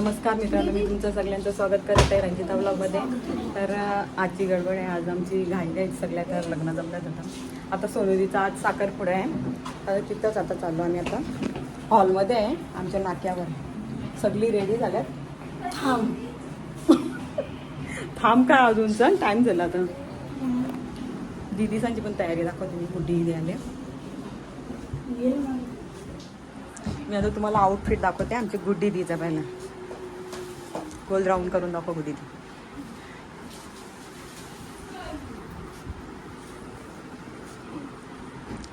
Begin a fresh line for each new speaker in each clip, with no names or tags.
नमस्कार मित्रांनो, मी तुमचं सगळ्यांचं स्वागत करत आहे रंजिता व्लॉगमध्ये. तर आजची गडबड आहे, आज आमची घाई आहे सगळ्या. तर लग्न जमल्यात होतं. आता सोनुरीचा आज साखरपुडा आहे. तर तिथंच आता चाललो आम्ही. आता हॉलमध्ये आहे आमच्या नाक्यावर. सगळी रेडी झाल्यात. थांब काय अजूनचा टाईम झाला. आता दिदीसांची पण तयारी दाखवते मी. गुड्डी इथे आले. मी आता तुम्हाला आउटफिट दाखवते आमची गुड्डी दीचा. पहिला गोल राऊंड करून दाखव गुड्डी दी.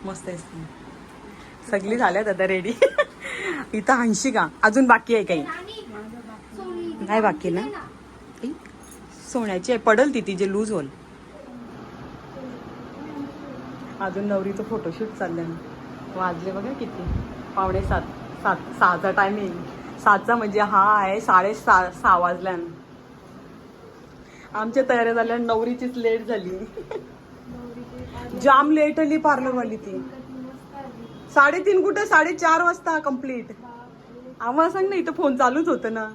मस्त आहे. सगळी झाल्यात आता रेडी. इथं 80 का अजून बाकी आहे? काही नाही बाकी ना. सोन्याची आहे, पडल ती तिचे लूज होल. अजून नवरीचं फोटोशूट चाललं. वाजले बघा किती, 6:45 टायमिंग. 7चा म्हणजे हा आहे 6:30 वाजल्या. आमच्या तयारी झाल्या. नवरीचीच लेट झाली. जाम लेट आली पार्लरवाली ती. 3:30 कुठे, 4:30 वाजता कम्प्लीट. आम्हाला सांग ना, इथं फोन चालूच होतं ना.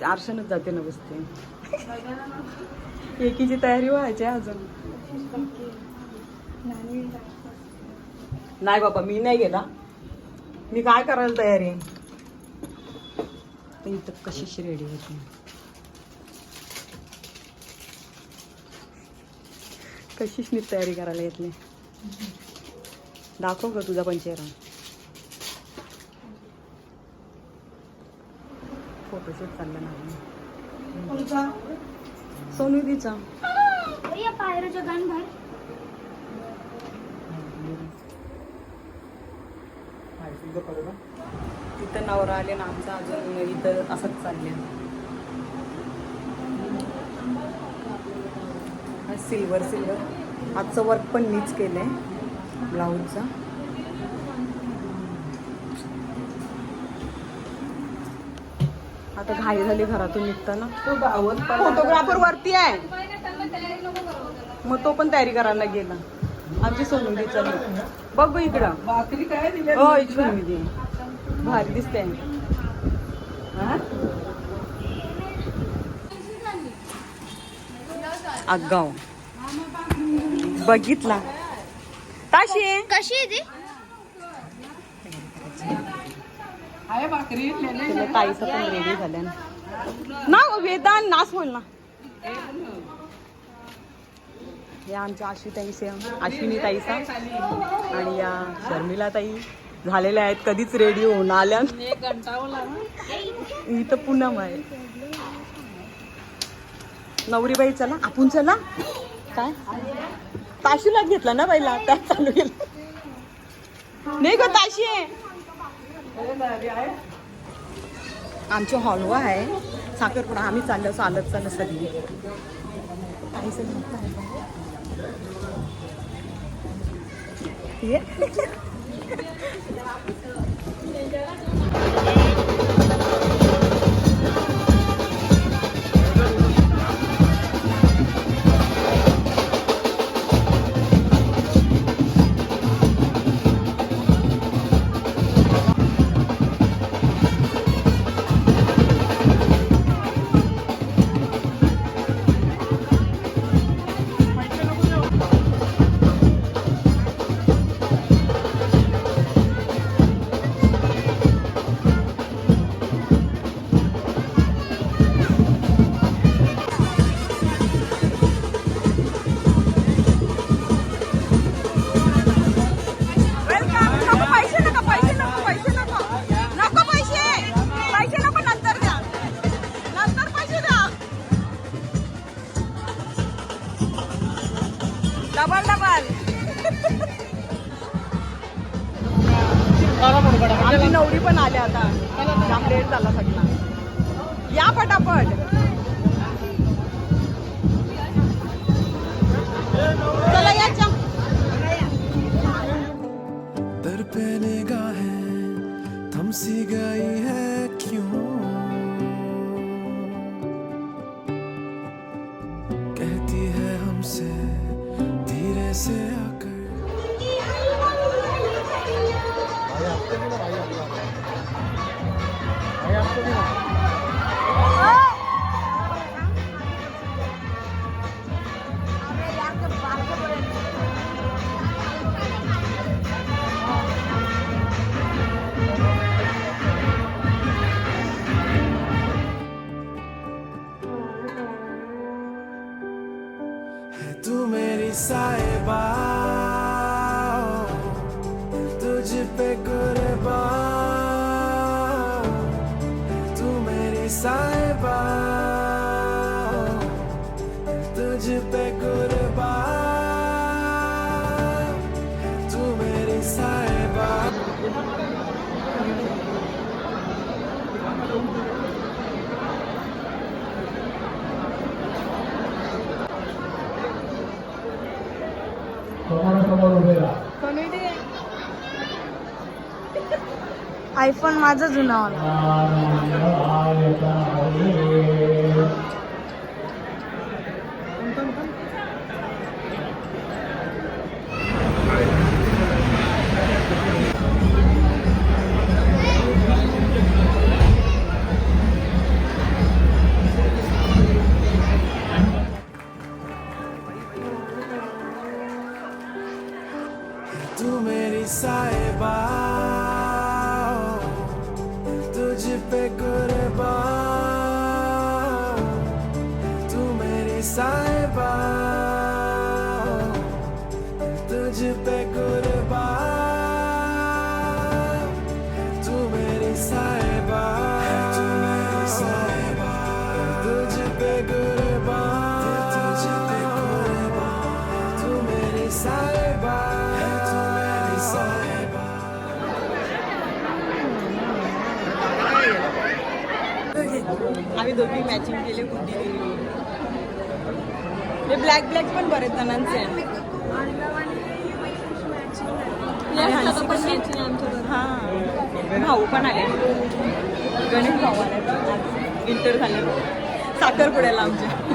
आरशानच जाते ना बसते. एकीची तयारी व्हायची अजून. नाही बाबा, मी नाही गेला. मी काय करायला तयारी. इथं कशीच रेडी होती. कशीच नीट तयारी करायला येतली. दाखव का तुझा पण चेहरा. फोटोशूट चाललं ना. सोनुदीचा
पायरोचं गाण भर.
तिथं नवरा आले ना आमचा. अजून इथं असंच चालले. सिल्वर आजचं वर्क पण मीच केलंय ब्लाऊजचा. आता घाई झाली घरातून निघताना. फोटोग्राफर वरती आहे, मग तो पण तयारी करायला गेला. आमची सोनुदीचा बघ इकडं. भाकरी काय दिली? सोनुदी भारी दिसते. आगाव बघितला. ताशी
कशी आहे ती?
ताईचा पण रेडी झाल्या ना. वेदान नाच होईल ना. या आमच्या अश्विनी ताईचा आणि या शर्मिला ताई झालेल्या आहेत. कधीच रेडी होऊन आल्या. इथं पूनम आहे. नवरीबाई चला आपण चला. काय ताशीलाच घेतला ना पहिला, त्या चालू केलं नाही ग. ताशी आहे आमच्या हॉलवर आहे साखरपुडा. आम्ही चाललो चालत सगळी. आमची नवरी पण आल्या आता. जाम लेट झाला सगळा. या पटापट. चला याच्या.
दर पे निगाहें थमसी गई है क्यों, कहती है हमसे धीरे से आकर. तू मेरी साहिबा तुझ पे कुर्बान तू मेरी साहिबा तुझ पे कुर्बान तू मेरी साहिबा
आयफोन माझा जुना वाला.
तू मेरी साहिबा तुझ पे कुर्बान तू मेरी साहिबा तुझ पे कुर्बान तू मेरी साहिबा तू मेरी साहिबा तुझ पे कुर्बान तुझ पे कुर्बान तू मेरी साहिबा
आम्ही दोघी मॅचिंग केले कुठे हे ब्लॅक पण बरेच जणांचे आहे. हा भाऊ पण आले गणेश भाऊ आले इंटर झाले साखरपुड्याला आमच्या.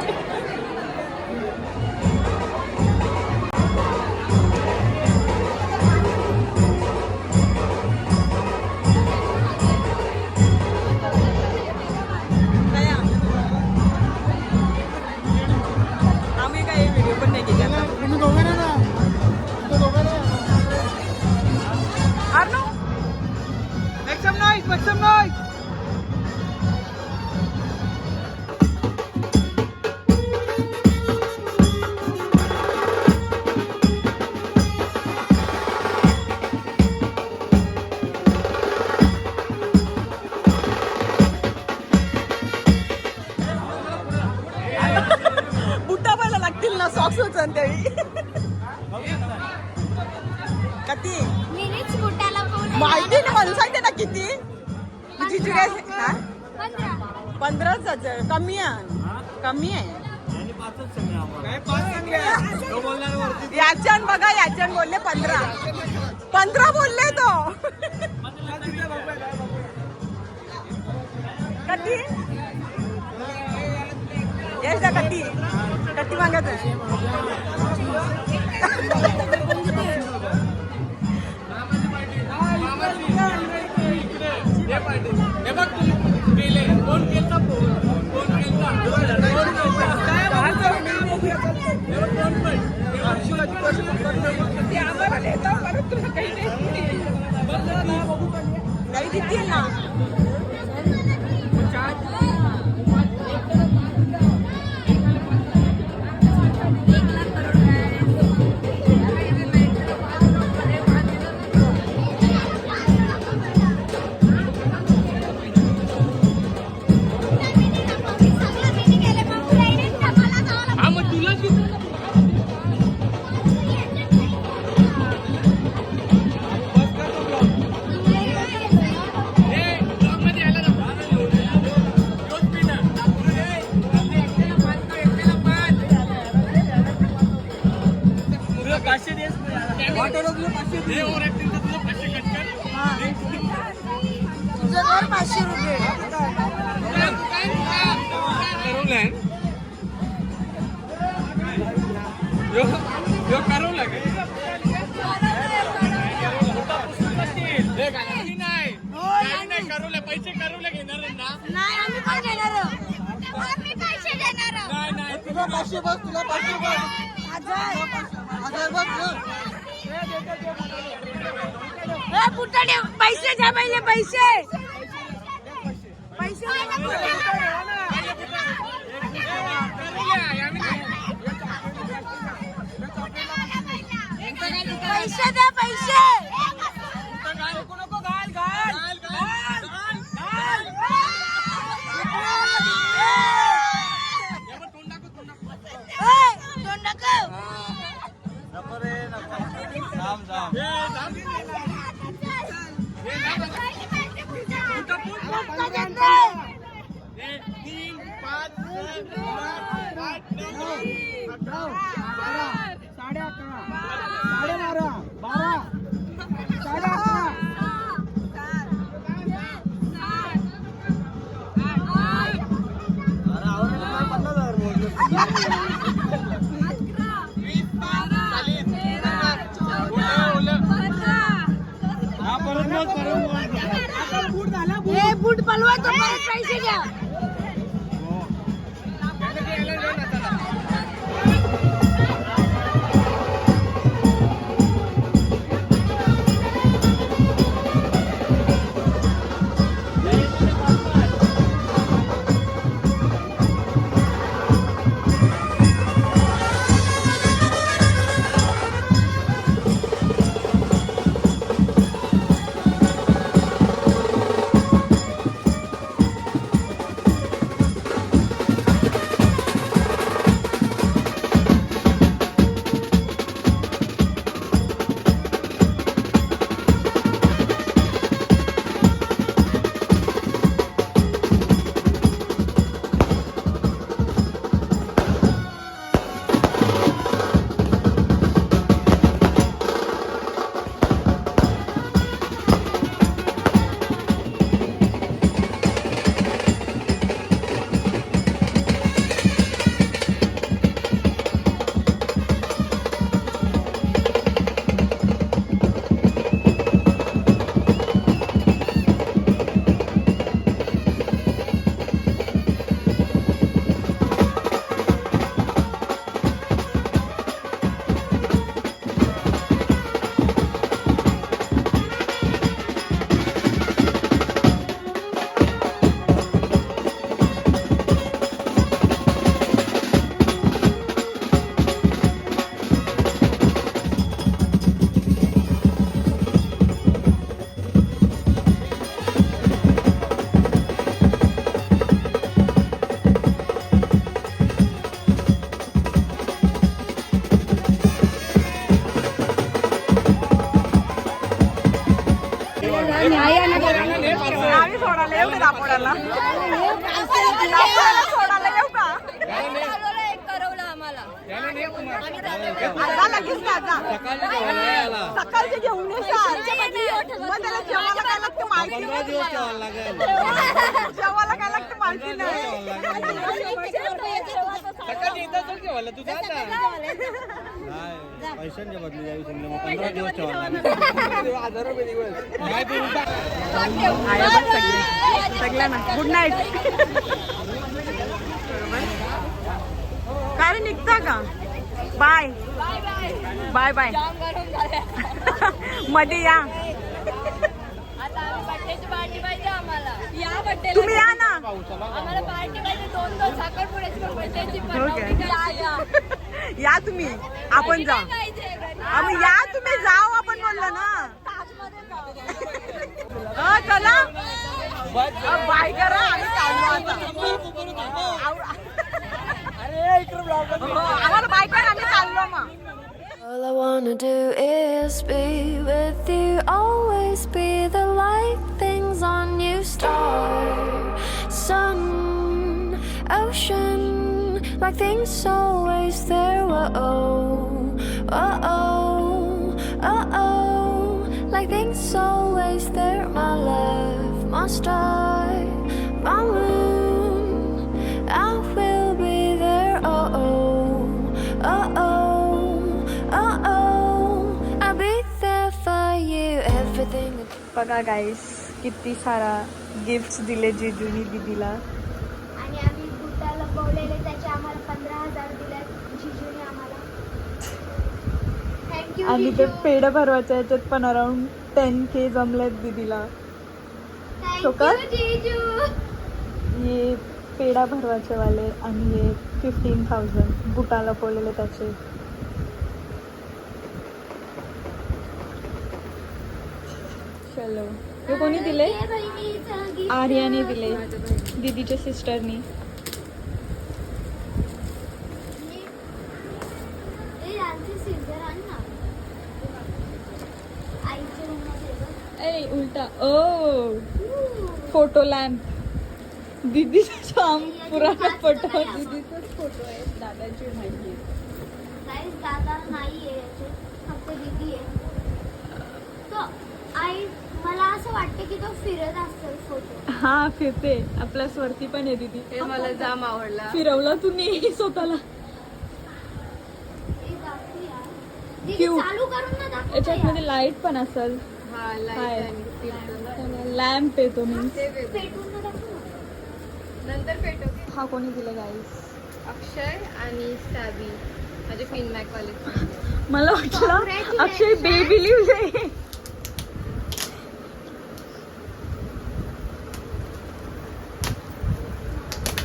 सॉक्स होतं त्यावेळी किती
मिनिट्स बुटाला
माहिती ना मला सांगते ना किती तुझी काय 15 कमी आहे याच्यान बघा याच्यान बोलले 15 बोलले तो कधी येस ना कधी मागत काही देतील ना तुझं घर 500 रुपये
पैसे करूले घेणार ना
नाही आम्ही पण घेणार आम्ही पैसे देणार
तुला 500 बस तुला 500 बस 1000 बस
पुतळे पैसे द्या पहिले पैसे पैसे दे पैसे बूट पलवा तो परत पैसे घ्या
आम्ही सोडायला येऊ का दापोड्याला सोडायला येऊ का आता लगेच का आता सकाळचे घेऊन ये मग त्याला जेवायला काय लागतं माहिती नाही जेवायला काय लागतं माहिती नाही
पैशांच्या बदली जावी समजा मग 15 दिवस ठेवायला
सगळ्यांना गुड नाईट काय निघता का बाय बाय बाय मध्ये या तुम्ही या ना या तुम्ही आपण जा आम्ही या तुम्ही जाऊ आपण बोललो ना चला बाय करा आम्ही चाललो आता आम्हाला बाय करा आम्ही चाललो मग
All I wanna do is be with you, always be the light things on you, star, sun, ocean, like things always there, oh, like things always there, my love, my star, my moon, I will be there, oh, I'll be there for you, everything.
बघा गाईस किती सारा gifts दिले जिजूनी दीदीला
आणि आम्ही बुटाला पवलेले त्याचे आम्हाला 15,000 दिले जिजूने आम्हाला thank you
आणि ते पेढे भरवायच्या याच्यात पण अराउंड 10K जमलेत दीदीला शोकर
जीजू
ये पेढा भरवायचे वाले आणि ये 15,000 बुटाला पोलेले त्याचे चलो हे कोणी दिले?
हे बहिणीचं gift.
आर्याने दिले, दीदीच्या सिस्टरनी.
हे आमचे scissor आण ना. आईच्या रूममध्ये बघ.
ए उलटा ओ फोटो लॅम्प. दीदीचा छान पुराणा फोटो. दीदीचाच फोटो आहे, दादाची माहिती आहे.
Guys, दादा नाही आहे याच्यात, फक्त दीदी आहे. तो आई मला असं वाटतं की तो फिरत असेल फोटो.
हा फिरते, आपल्या स्वरती पण आहे दीदी.
हे मला जाम आवडला.
फिरवला तू नाही स्वतःला.
हे दाखवूया. दीदी
Cute.
चालू करून ना दाखव.
याच्यात मध्ये लाईट पण असेल.
हा
हाय.
लाईट आणि फिरतो.
लॅम्प येतो मी.
ते वेगळं.
पेटवून ना दाखव ना.
नंतर पेटवते.
हा कोणी दिला गाईस?
अक्षय आणि स्टॅबी माझे फिनमॅक वाले.
मला वाटलं अक्षय बेबी लिवले.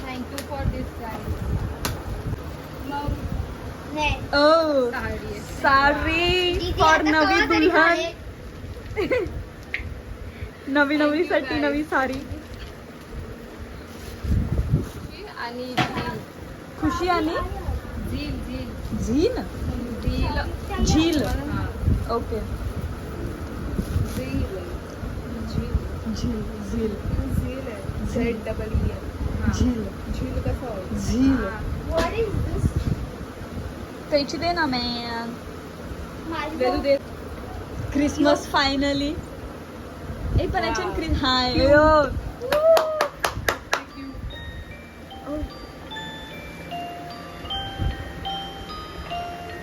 Thank you for this guys. मग
नाही.
ओ
साडी आहे.
साडी
दीदी
फॉर
आता
नवी
कवा तरी
दुल्हन.
आहे.
नवी
Thank you,
साठी
guys.
नवी साडी.
आणि झील
खुशी आणि
झील झील
झील.
झील
झील.
हा.
ओके.
झील झील
झील झील
झील आहे. ZEE.
झील
झील कसं होईल?
झील.
What is this?
कैची दे ना मॅन.
माझं
दे.
Christmas finally. ए पण याच्यात क्रिस हाय.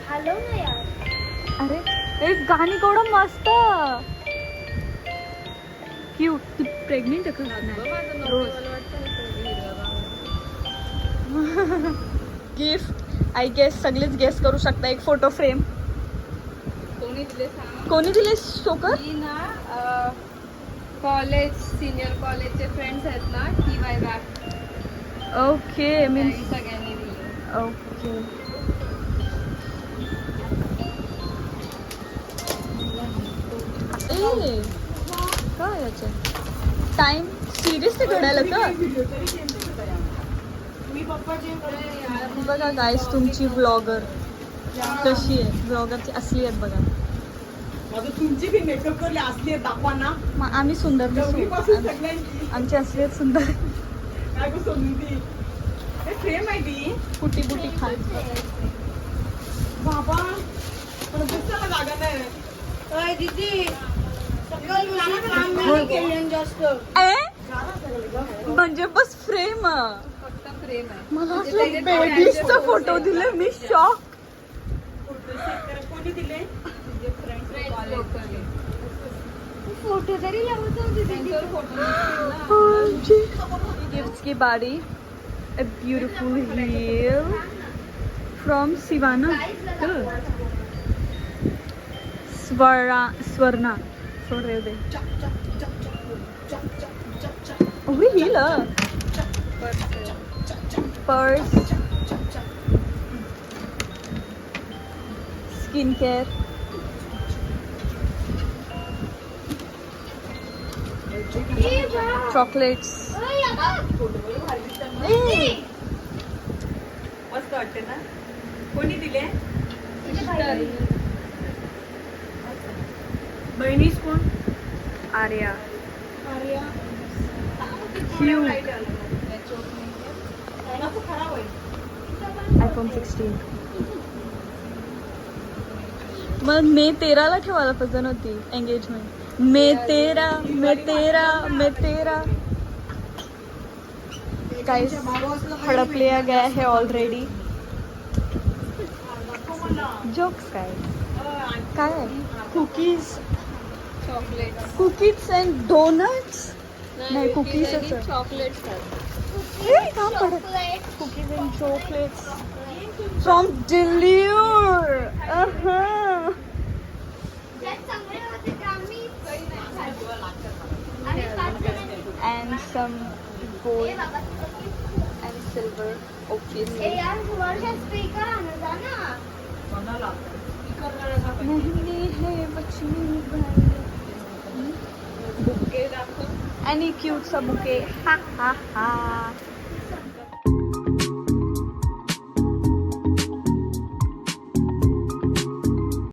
हॅलो ना यार.
अरे एक गाणी केवढं मस्त. क्यूट. ती प्रेग्नेंट आहे का?
माझं नको
रोज.
मला वाटतं ना तो
गिफ्ट आय गेस सगळेच गेस करू शकता. एक फोटो फ्रेम.
कोणी दिले सांग.
कोणी दिले शोकर?
मी ना कॉलेज सिनियर कॉलेजचे फ्रेंड्स आहेत ना TY बॅक
ओके मीन्स
सगळ्यांनी दिले.
ओके. ए काय याच्यात टाइम सिरियसली घडायला का? बघा गाईस तुमची ब्लॉगर कशी आहे. ब्लॉगरची असली आहेत बघा.
तुमची बी मेकअप करले असली दाखवा ना.
मग आम्ही सुंदर दिसू.
सगळ्यांची
आमची असली आहेत सुंदर.
काय गो सोनूदी हे फ्रेम आहे ती.
फुटी फुटी खाल.
बाबा पण दुसऱ्याला जागा नाही. अय दीदी जास्त
ए म्हणजे बस फ्रेम.
फक्त फ्रेम आहे.
मला
म्हणजे त्याचे
असं बेबीजचा
photos
फोटो
आहेत.
दिले. मी शॉक.
कोणी दिले?
Friends local.
फोटो तरी लावत होती दीदी.
त्यांच्यावर फोटो
गिफ्ट्स की बारी. A beautiful heel from Sivana. Swarna. Sorry de. Oh, heel. Purse. Skincare.
ए बा.
Chocolates.
ओय अबा.
मस्त वाटते ना. कोणी दिले? बहिणीच कोण?
Arya.
खराब होईल.
iPhone 16. मग मे 13ला ठेवायला पाहिजे नव्हती एंगेजमेंट. मे तेरा. गाइस हड़प लिया गया है ऑलरेडी. जोक्स काय आहे? Cookies and donuts. नाही cookies
chocolates
Chocolate.
Cookies and chocolates from डिल्यूर.
त्यात चांगले होते का आम्ही आम्ही 5 जणांनी.
अँड सम
ए
गोल्ड
बाबा.
And silver.
ए
ओब्वियसली.
यार वर्षा स्पीकर आणा जा ना.
मेहंदी है बचनी भाई. any cute सा बुके. हा हा हा.